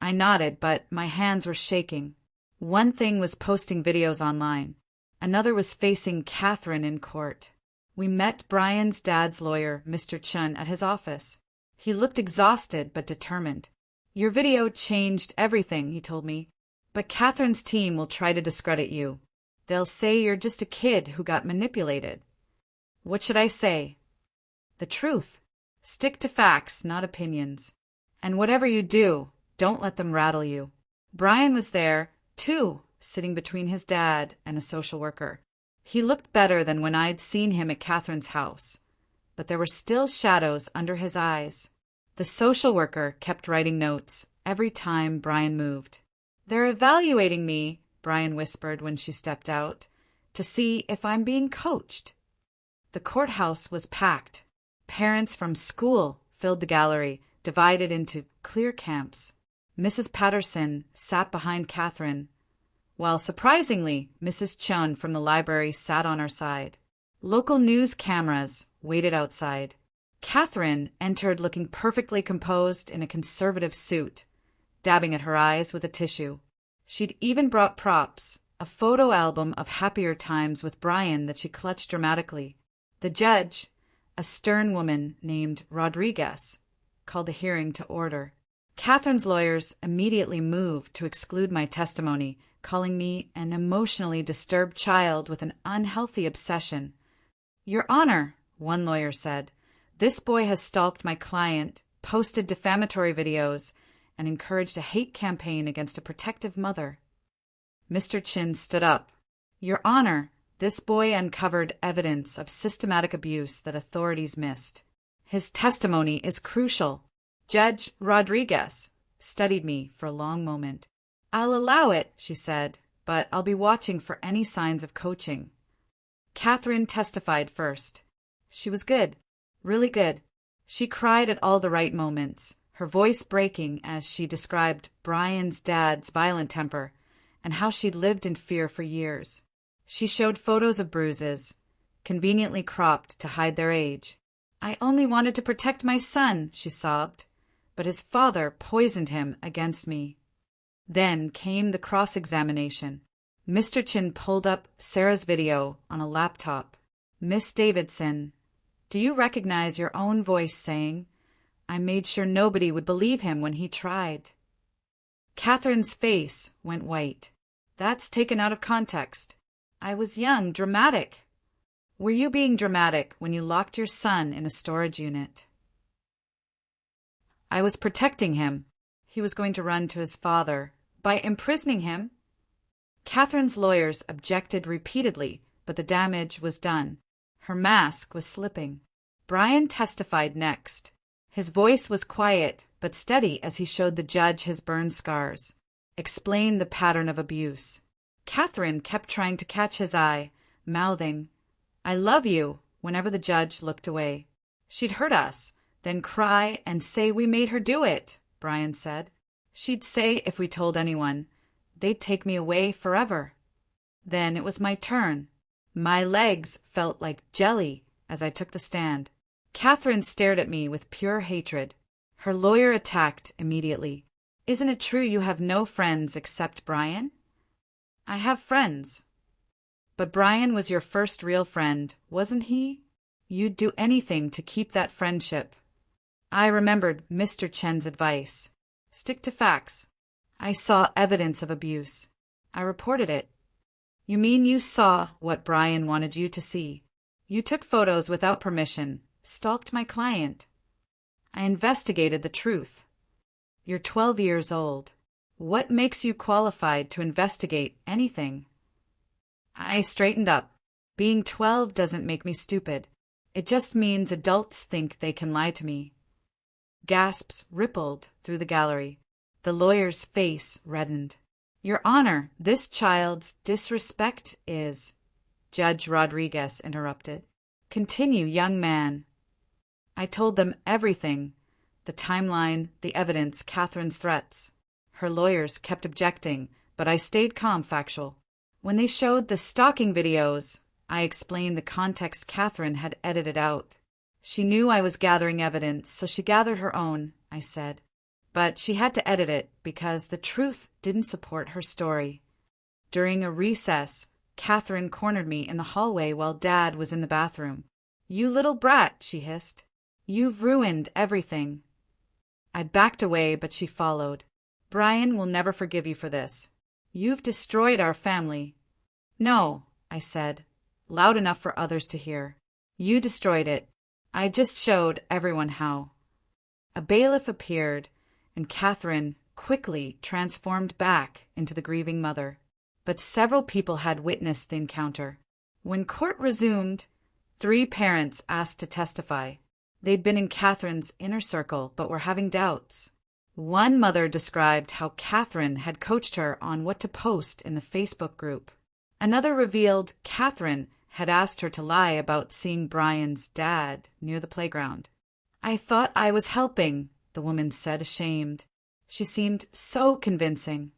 I nodded, but my hands were shaking. One thing was posting videos online. Another was facing Catherine in court. We met Brian's dad's lawyer, Mr. Chun, at his office. He looked exhausted but determined. "Your video changed everything," he told me. "But Catherine's team will try to discredit you. They'll say you're just a kid who got manipulated." What should I say? The truth. Stick to facts, not opinions. And whatever you do, don't let them rattle you. Brian was there, too, sitting between his dad and a social worker. He looked better than when I'd seen him at Catherine's house, but there were still shadows under his eyes. The social worker kept writing notes every time Brian moved. "They're evaluating me," Brian whispered when she stepped out, "to see if I'm being coached." The courthouse was packed. Parents from school filled the gallery, divided into clear camps. Mrs. Patterson sat behind Catherine, while surprisingly, Mrs. Chun from the library sat on our side. Local news cameras waited outside. Catherine entered looking perfectly composed in a conservative suit, dabbing at her eyes with a tissue. She'd even brought props, a photo album of happier times with Brian that she clutched dramatically. The judge, a stern woman named Rodriguez, called the hearing to order. Catherine's lawyers immediately moved to exclude my testimony, calling me an emotionally disturbed child with an unhealthy obsession. "Your Honor," one lawyer said, "this boy has stalked my client, posted defamatory videos, and encouraged a hate campaign against a protective mother." Mr. Chin stood up. "Your Honor, this boy uncovered evidence of systematic abuse that authorities missed. His testimony is crucial." Judge Rodriguez studied me for a long moment. "I'll allow it," she said, "but I'll be watching for any signs of coaching." Catherine testified first. She was good, really good. She cried at all the right moments, her voice breaking as she described Brian's dad's violent temper and how she'd lived in fear for years. She showed photos of bruises, conveniently cropped to hide their age. "I only wanted to protect my son," she sobbed, "but his father poisoned him against me." Then came the cross-examination. Mr. Chin pulled up Sarah's video on a laptop. "Miss Davidson, do you recognize your own voice saying, 'I made sure nobody would believe him when he tried'?" Catherine's face went white. "That's taken out of context. I was young, dramatic." "Were you being dramatic when you locked your son in a storage unit?" "I was protecting him. He was going to run to his father. By imprisoning him?" Catherine's lawyers objected repeatedly, but the damage was done. Her mask was slipping. Brian testified next. His voice was quiet but steady as he showed the judge his burn scars, explained the pattern of abuse. Catherine kept trying to catch his eye, mouthing, "I love you," whenever the judge looked away. "She'd hurt us, then cry and say we made her do it," Brian said. "She'd say if we told anyone, they'd take me away forever." Then it was my turn. My legs felt like jelly as I took the stand. Catherine stared at me with pure hatred. Her lawyer attacked immediately. "Isn't it true you have no friends except Brian?" "I have friends." "But Brian was your first real friend, wasn't he? You'd do anything to keep that friendship." I remembered Mr. Chen's advice. Stick to facts. I saw evidence of abuse. I reported it. "You mean you saw what Brian wanted you to see? You took photos without permission, stalked my client." "I investigated the truth." "You're 12 years old. What makes you qualified to investigate anything?" I straightened up. Being 12 doesn't make me stupid. It just means adults think they can lie to me. Gasps rippled through the gallery. The lawyer's face reddened. "Your Honor, this child's disrespect is—" Judge Rodriguez interrupted. "Continue, young man." I told them everything, the timeline, the evidence, Catherine's threats. Her lawyers kept objecting, but I stayed calm, factual. When they showed the stalking videos, I explained the context Catherine had edited out. "She knew I was gathering evidence, so she gathered her own," I said. But she had to edit it because the truth didn't support her story. During a recess, Catherine cornered me in the hallway while Dad was in the bathroom. "You little brat," she hissed. "You've ruined everything." I backed away, but she followed. "Brian will never forgive you for this. You've destroyed our family." "No," I said, loud enough for others to hear. You destroyed it. I just showed everyone how. A bailiff appeared, and Catherine quickly transformed back into the grieving mother. But several people had witnessed the encounter. When court resumed, 3 parents asked to testify. They'd been in Catherine's inner circle but were having doubts. One mother described how Catherine had coached her on what to post in the Facebook group. Another revealed Catherine had asked her to lie about seeing Brian's dad near the playground. I thought I was helping, the woman said, ashamed. She seemed so convincing.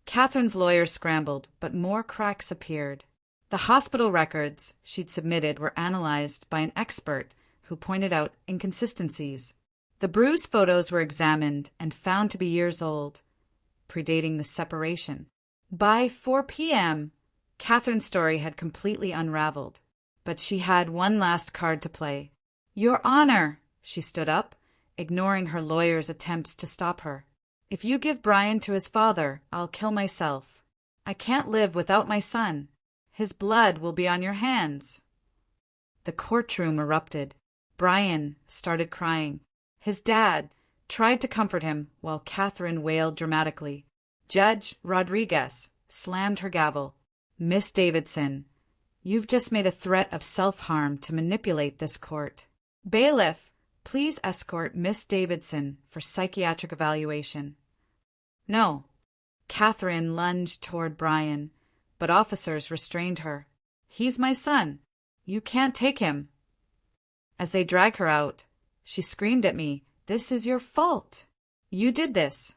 Catherine's lawyer scrambled, but more cracks appeared. The hospital records she'd submitted were analyzed by an expert who pointed out inconsistencies. The bruise photos were examined and found to be years old, predating the separation. By 4 p.m., Catherine's story had completely unraveled, but she had one last card to play. Your Honor, she stood up, ignoring her lawyer's attempts to stop her. If you give Brian to his father, I'll kill myself. I can't live without my son. His blood will be on your hands. The courtroom erupted. Brian started crying. His dad tried to comfort him while Catherine wailed dramatically. Judge Rodriguez slammed her gavel. Miss Davidson, you've just made a threat of self-harm to manipulate this court. Bailiff, please escort Miss Davidson for psychiatric evaluation. No. Catherine lunged toward Brian, but officers restrained her. He's my son. You can't take him. As they dragged her out, she screamed at me, This is your fault. You did this.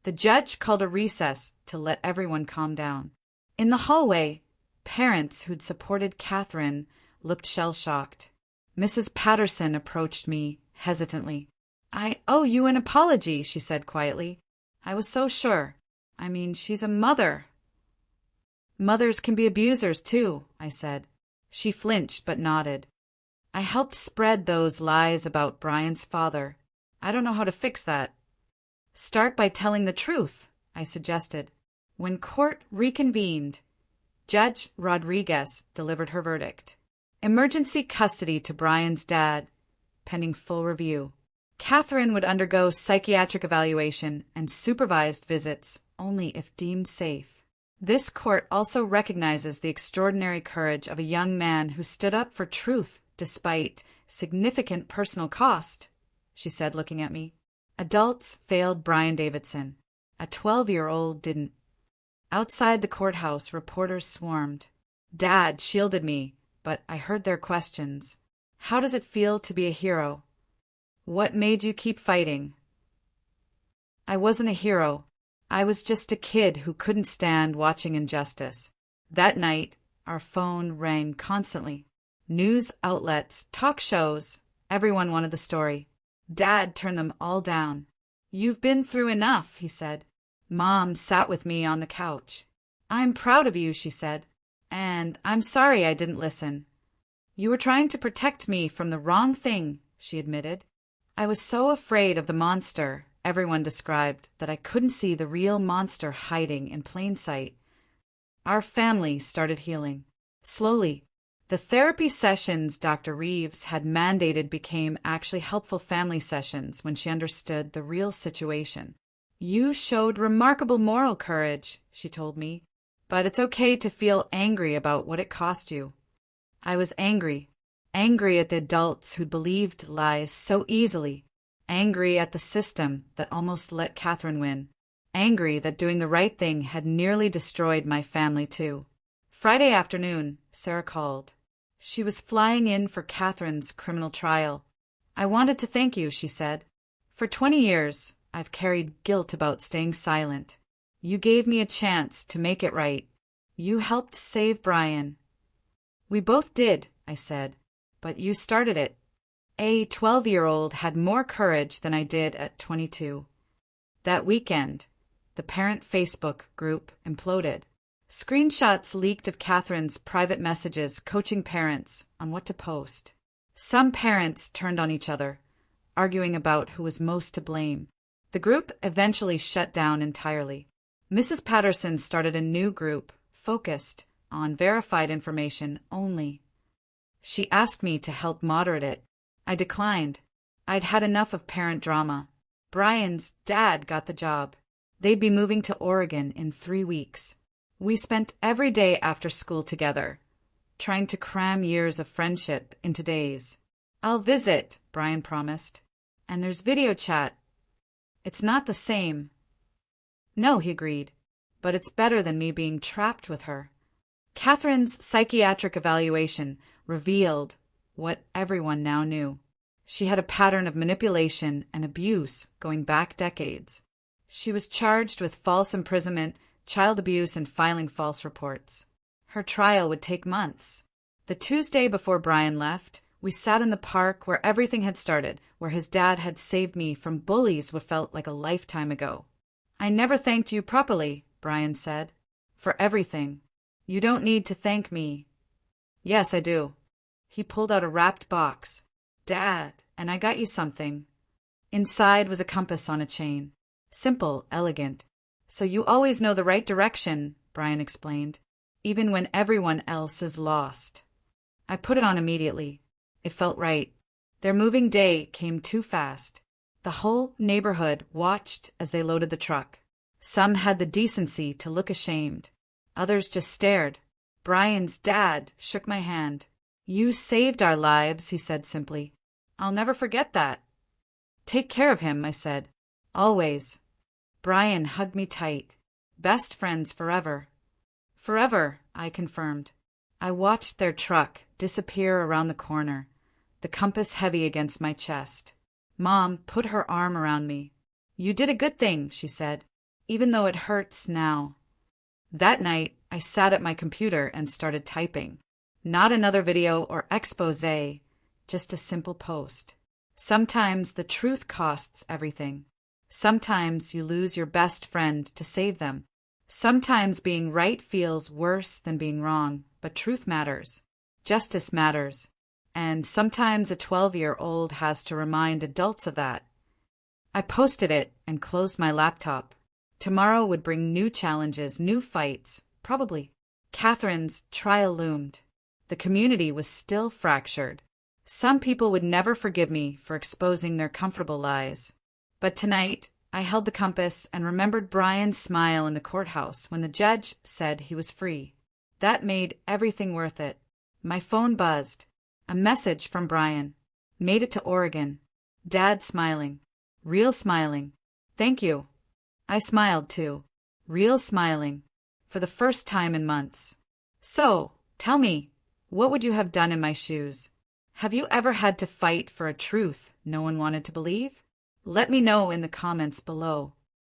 The judge called a recess to let everyone calm down. In the hallway, parents who'd supported Catherine looked shell-shocked. Mrs. Patterson approached me hesitantly. I owe you an apology, she said quietly. I was so sure. I mean, she's a mother. Mothers can be abusers, too, I said. She flinched but nodded. I helped spread those lies about Brian's father. I don't know how to fix that. Start by telling the truth, I suggested. When court reconvened, Judge Rodriguez delivered her verdict. Emergency custody to Brian's dad, pending full review. Catherine would undergo psychiatric evaluation and supervised visits only if deemed safe. This court also recognizes the extraordinary courage of a young man who stood up for truth despite significant personal cost, she said, looking at me. Adults failed Brian Davidson. A 12-year-old didn't. Outside the courthouse, reporters swarmed. Dad shielded me, but I heard their questions. How does it feel to be a hero? What made you keep fighting? I wasn't a hero. I was just a kid who couldn't stand watching injustice. That night, our phone rang constantly. News outlets, talk shows, everyone wanted the story. Dad turned them all down. You've been through enough, he said. Mom sat with me on the couch. I'm proud of you, she said. And I'm sorry I didn't listen. You were trying to protect me from the wrong thing, she admitted. I was so afraid of the monster everyone described that I couldn't see the real monster hiding in plain sight. Our family started healing. Slowly, the therapy sessions Dr. Reeves had mandated became actually helpful family sessions when she understood the real situation. You showed remarkable moral courage, she told me, but it's okay to feel angry about what it cost you. I was angry at the adults who believed lies so easily, angry at the system that almost let Catherine win, angry that doing the right thing had nearly destroyed my family too. Friday afternoon, Sarah called. She was flying in for Catherine's criminal trial. I wanted to thank you, she said. For 20 years, I've carried guilt about staying silent. You gave me a chance to make it right. You helped save Brian. We both did, I said, but you started it. A 12-year-old had more courage than I did at 22. That weekend, the parent Facebook group imploded. Screenshots leaked of Catherine's private messages coaching parents on what to post. Some parents turned on each other, arguing about who was most to blame. The group eventually shut down entirely. Mrs. Patterson started a new group focused on verified information only. She asked me to help moderate it. I declined. I'd had enough of parent drama. Brian's dad got the job. They'd be moving to Oregon in 3 weeks. We spent every day after school together, trying to cram years of friendship into days. I'll visit, Brian promised. And there's video chat. It's not the same. No, he agreed, but it's better than me being trapped with her. Catherine's psychiatric evaluation revealed what everyone now knew. She had a pattern of manipulation and abuse going back decades. She was charged with false imprisonment, child abuse, and filing false reports. Her trial would take months. The Tuesday before Brian left, we sat in the park where everything had started, where his dad had saved me from bullies what felt like a lifetime ago. I never thanked you properly, Brian said, for everything. You don't need to thank me. Yes, I do. He pulled out a wrapped box. Dad, and I got you something. Inside was a compass on a chain. Simple, elegant. So you always know the right direction, Brian explained, even when everyone else is lost. I put it on immediately. It felt right. Their moving day came too fast. The whole neighborhood watched as they loaded the truck. Some had the decency to look ashamed. Others just stared. Brian's dad shook my hand. You saved our lives, he said simply. I'll never forget that. Take care of him, I said. Always. Brian hugged me tight. Best friends forever. Forever, I confirmed. I watched their truck disappear around the corner, the compass heavy against my chest. Mom put her arm around me. You did a good thing, she said, even though it hurts now. That night, I sat at my computer and started typing. Not another video or expose, just a simple post. Sometimes the truth costs everything. Sometimes you lose your best friend to save them. Sometimes being right feels worse than being wrong, but truth matters. Justice matters. And sometimes a 12-year-old has to remind adults of that. I posted it and closed my laptop. Tomorrow would bring new challenges, new fights, probably. Catherine's trial loomed. The community was still fractured. Some people would never forgive me for exposing their comfortable lies. But tonight, I held the compass and remembered Brian's smile in the courthouse when the judge said he was free. That made everything worth it. My phone buzzed. A message from Brian. Made it to Oregon. Dad smiling. Real smiling. Thank you. I smiled too. Real smiling. For the first time in months. So, tell me, what would you have done in my shoes? Have you ever had to fight for a truth no one wanted to believe? Let me know in the comments below.